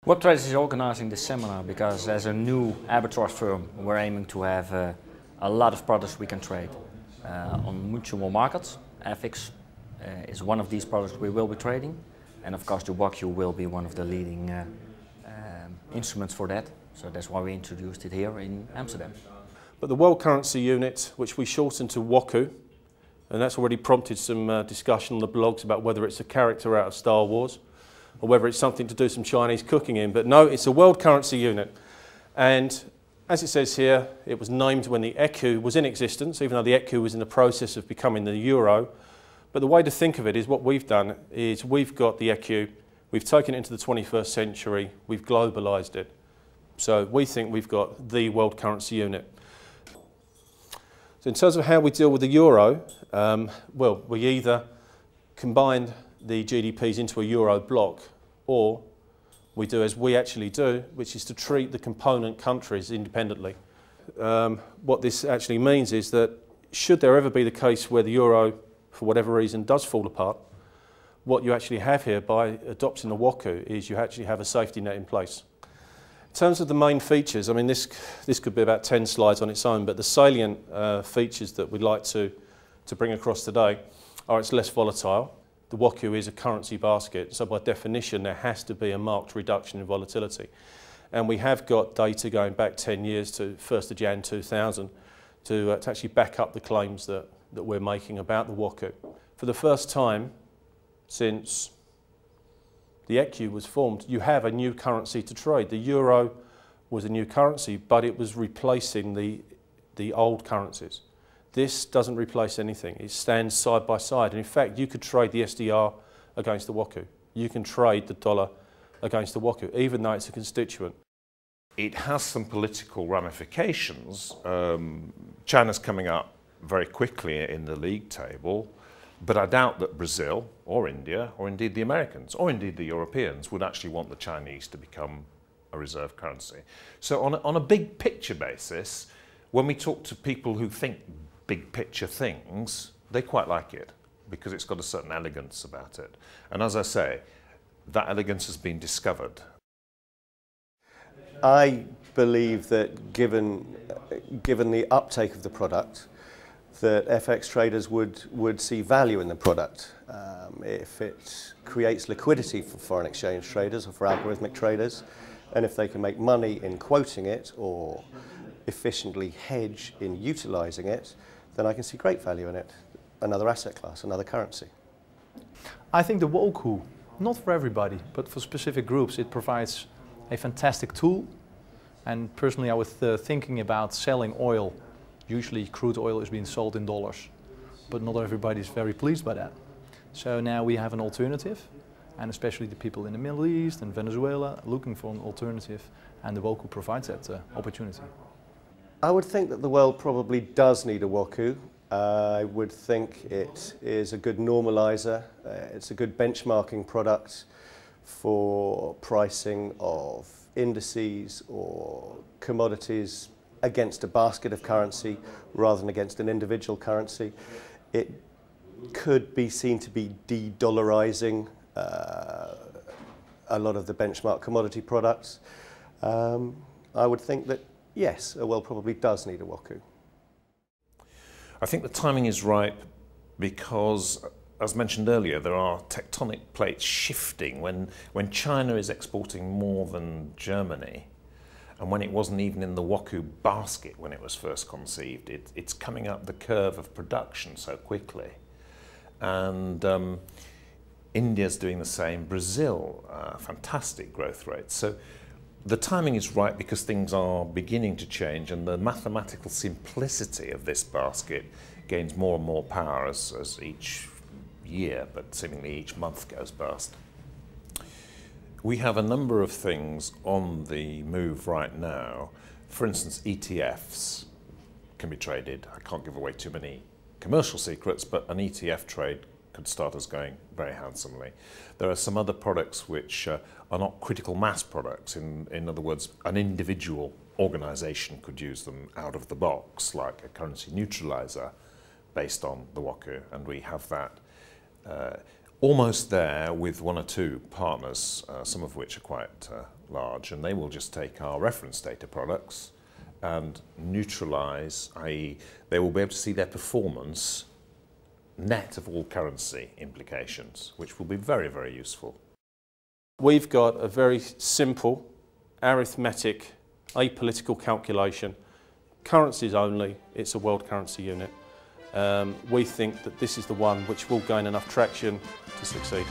Wocu is organising this seminar because as a new abattoir firm we're aiming to have a lot of products we can trade on mutual markets. FX is one of these products we will be trading, and of course the Wocu will be one of the leading instruments for that, so that's why we introduced it here in Amsterdam. But the world currency unit, which we shortened to Wocu, and that's already prompted some discussion on the blogs about whether it's a character out of Star Wars or whether it's something to do some Chinese cooking in. But no, it's a world currency unit. And as it says here, it was named when the ECU was in existence, even though the ECU was in the process of becoming the euro. But the way to think of it is what we've done is we've got the ECU, we've taken it into the 21st century, we've globalised it. So we think we've got the world currency unit. So in terms of how we deal with the euro, well, we either combine the GDPs into a euro block, or we do as we actually do, which is to treat the component countries independently. What this actually means is that should there ever be the case where the euro, for whatever reason, does fall apart, what you actually have here by adopting the Wocu is you actually have a safety net in place. In terms of the main features, I mean this could be about 10 slides on its own, but the salient features that we'd like to bring across today are it's less volatile. The Wocu is a currency basket, so by definition there has to be a marked reduction in volatility. And we have got data going back 10 years to 1st of Jan 2000 to actually back up the claims that we're making about the Wocu. For the first time since the ECU was formed, you have a new currency to trade. The euro was a new currency, but it was replacing the old currencies. This doesn't replace anything. It stands side by side. And in fact, you could trade the SDR against the Wocu. You can trade the dollar against the Wocu, even though it's a constituent. It has some political ramifications. China's coming up very quickly in the league table, but I doubt that Brazil or India or indeed the Americans or indeed the Europeans would actually want the Chinese to become a reserve currency. So on a big picture basis, when we talk to people who think big picture things, they quite like it because it's got a certain elegance about it. And as I say, that elegance has been discovered. I believe that given the uptake of the product, that FX traders would see value in the product. If it creates liquidity for foreign exchange traders or for algorithmic traders, and if they can make money in quoting it or efficiently hedge in utilising it, then I can see great value in it. Another asset class, another currency. I think the Wocu, not for everybody, but for specific groups, it provides a fantastic tool. And personally, I was thinking about selling oil. Usually crude oil is being sold in dollars, but not everybody is very pleased by that. So now we have an alternative, and especially the people in the Middle East and Venezuela looking for an alternative, and the Wocu provides that opportunity. I would think that the world probably does need a Wocu. I would think it is a good normalizer. It's a good benchmarking product for pricing of indices or commodities against a basket of currency rather than against an individual currency. It could be seen to be de-dollarizing a lot of the benchmark commodity products. I would think that yes, a world probably does need a Wocu. I think the timing is ripe because, as mentioned earlier, there are tectonic plates shifting. When China is exporting more than Germany, and when it wasn't even in the Wocu basket when it was first conceived, it's coming up the curve of production so quickly. And India's doing the same. Brazil, fantastic growth rates. So the timing is right because things are beginning to change, and the mathematical simplicity of this basket gains more and more power as each year, but seemingly each month goes past. We have a number of things on the move right now. For instance, ETFs can be traded. I can't give away too many commercial secrets, but an ETF trade could start us going very handsomely. There are some other products which are not critical mass products. In other words, an individual organization could use them out of the box, like a currency neutralizer based on the Wocu, and we have that almost there with one or two partners, some of which are quite large, and they will just take our reference data products and neutralise, i.e. they will be able to see their performance net of all currency implications, which will be very, very useful. We've got a very simple arithmetic apolitical calculation, currencies only, it's a world currency unit. We think that this is the one which will gain enough traction to succeed.